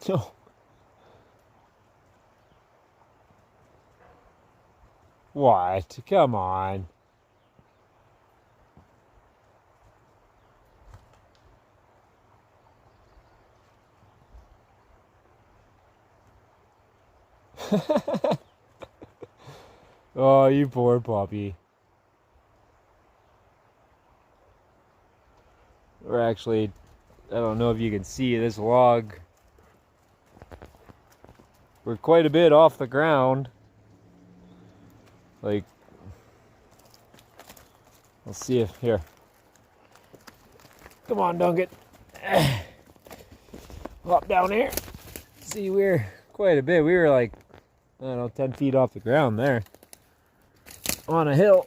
No. What? Come on. Oh, you poor puppy. We're actually, I don't know if you can see this log. We're quite a bit off the ground. Like, let's see if, here. Come on, Duncan. Hop down here. See, we're quite a bit. We were like, I don't know, 10 feet off the ground there. On a hill.